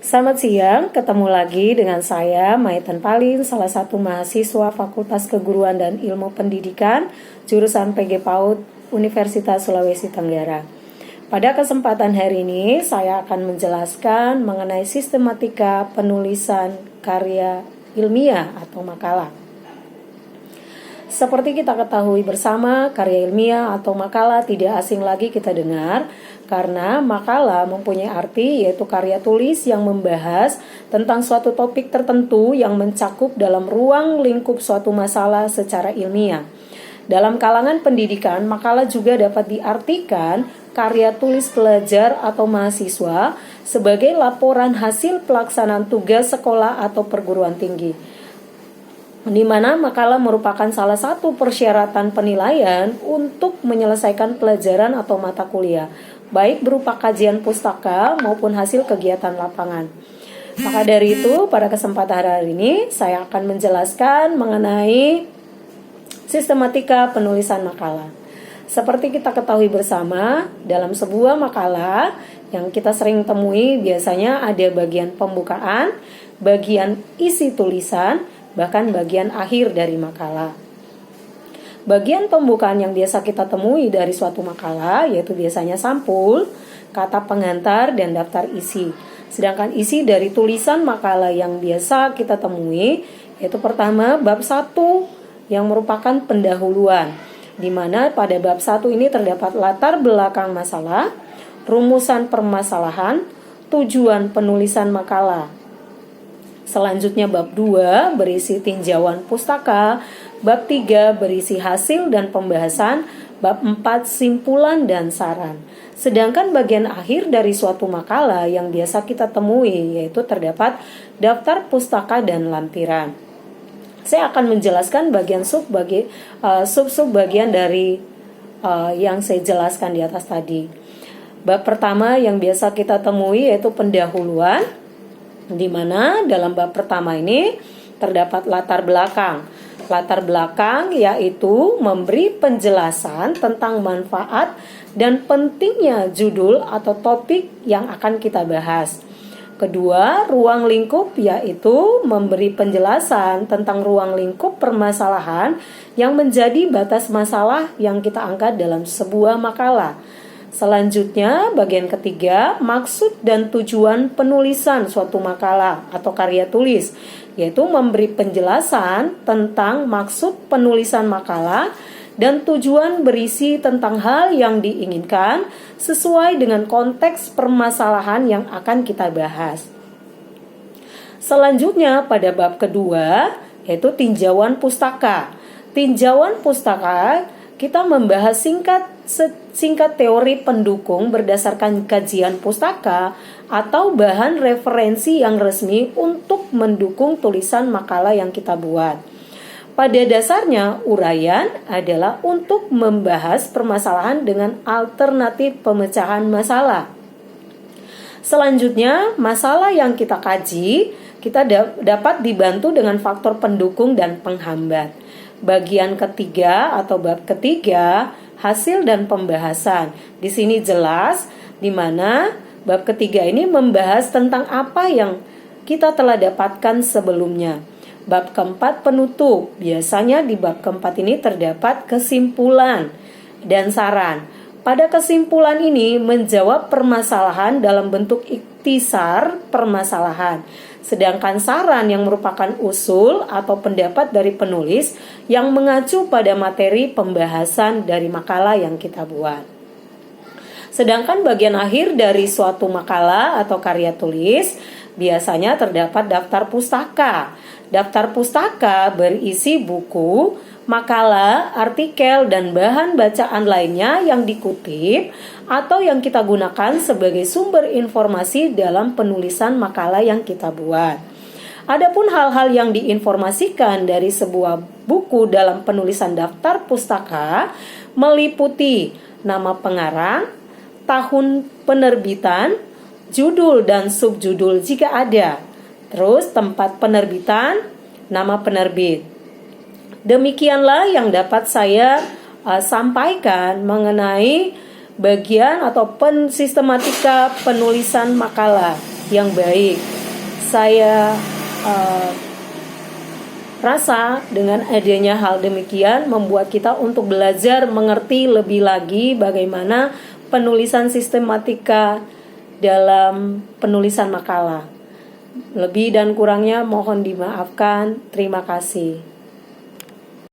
Selamat siang, ketemu lagi dengan saya Maitan Palin, salah satu mahasiswa Fakultas Keguruan dan Ilmu Pendidikan, jurusan PG PAUD Universitas Sulawesi Tenggara. Pada kesempatan hari ini, saya akan menjelaskan mengenai sistematika penulisan karya ilmiah atau makalah. Seperti kita ketahui bersama, karya ilmiah atau makalah tidak asing lagi kita dengar, karena makalah mempunyai arti yaitu karya tulis yang membahas tentang suatu topik tertentu yang mencakup dalam ruang lingkup suatu masalah secara ilmiah. Dalam kalangan pendidikan, makalah juga dapat diartikan karya tulis pelajar atau mahasiswa sebagai laporan hasil pelaksanaan tugas sekolah atau perguruan tinggi, di mana makalah merupakan salah satu persyaratan penilaian untuk menyelesaikan pelajaran atau mata kuliah, baik berupa kajian pustaka maupun hasil kegiatan lapangan. Maka dari itu, pada kesempatan hari ini, saya akan menjelaskan mengenai sistematika penulisan makalah. Seperti kita ketahui bersama, dalam sebuah makalah yang kita sering temui biasanya ada bagian pembukaan, bagian isi tulisan, bahkan bagian akhir dari makalah. Bagian pembukaan yang biasa kita temui dari suatu makalah yaitu biasanya sampul, kata pengantar, dan daftar isi. Sedangkan isi dari tulisan makalah yang biasa kita temui yaitu pertama bab 1 yang merupakan pendahuluan, di mana pada bab 1 ini terdapat latar belakang masalah, rumusan permasalahan, tujuan penulisan makalah. Selanjutnya bab 2 berisi tinjauan pustaka, bab 3 berisi hasil dan pembahasan, bab 4 simpulan dan saran. Sedangkan bagian akhir dari suatu makalah yang biasa kita temui yaitu terdapat daftar pustaka dan lampiran. Saya akan menjelaskan bagian sub-sub bagian dari yang saya jelaskan di atas tadi. Bab pertama yang biasa kita temui yaitu pendahuluan, di mana dalam bab pertama ini terdapat latar belakang. Latar belakang yaitu memberi penjelasan tentang manfaat dan pentingnya judul atau topik yang akan kita bahas. Kedua, ruang lingkup yaitu memberi penjelasan tentang ruang lingkup permasalahan yang menjadi batas masalah yang kita angkat dalam sebuah makalah. Selanjutnya, bagian ketiga, maksud dan tujuan penulisan suatu makalah atau karya tulis, yaitu memberi penjelasan tentang maksud penulisan makalah dan tujuan berisi tentang hal yang diinginkan sesuai dengan konteks permasalahan yang akan kita bahas. Selanjutnya, pada bab kedua, yaitu tinjauan pustaka. Tinjauan pustaka kita membahas singkat teori pendukung berdasarkan kajian pustaka atau bahan referensi yang resmi untuk mendukung tulisan makalah yang kita buat. Pada dasarnya, uraian adalah untuk membahas permasalahan dengan alternatif pemecahan masalah. Selanjutnya, masalah yang kita kaji, kita dapat dibantu dengan faktor pendukung dan penghambat. Bagian ketiga atau bab ketiga, hasil dan pembahasan. Di sini jelas di mana bab ketiga ini membahas tentang apa yang kita telah dapatkan sebelumnya. Bab keempat penutup. Biasanya di bab keempat ini terdapat kesimpulan dan saran. Pada kesimpulan ini menjawab permasalahan dalam bentuk ikhtisar permasalahan. Sedangkan saran yang merupakan usul atau pendapat dari penulis yang mengacu pada materi pembahasan dari makalah yang kita buat. Sedangkan bagian akhir dari suatu makalah atau karya tulis biasanya terdapat daftar pustaka. Daftar pustaka berisi buku, makalah, artikel, dan bahan bacaan lainnya yang dikutip atau yang kita gunakan sebagai sumber informasi dalam penulisan makalah yang kita buat. Adapun hal-hal yang diinformasikan dari sebuah buku dalam penulisan daftar pustaka meliputi nama pengarang, tahun penerbitan, judul dan subjudul jika ada, terus tempat penerbitan, nama penerbit. Demikianlah yang dapat saya sampaikan mengenai bagian atau sistematika penulisan makalah. yang baik. Saya rasa dengan adanya hal demikian membuat kita untuk belajar mengerti lebih lagi bagaimana penulisan sistematika dalam penulisan makalah. Lebih dan kurangnya mohon dimaafkan. Terima kasih.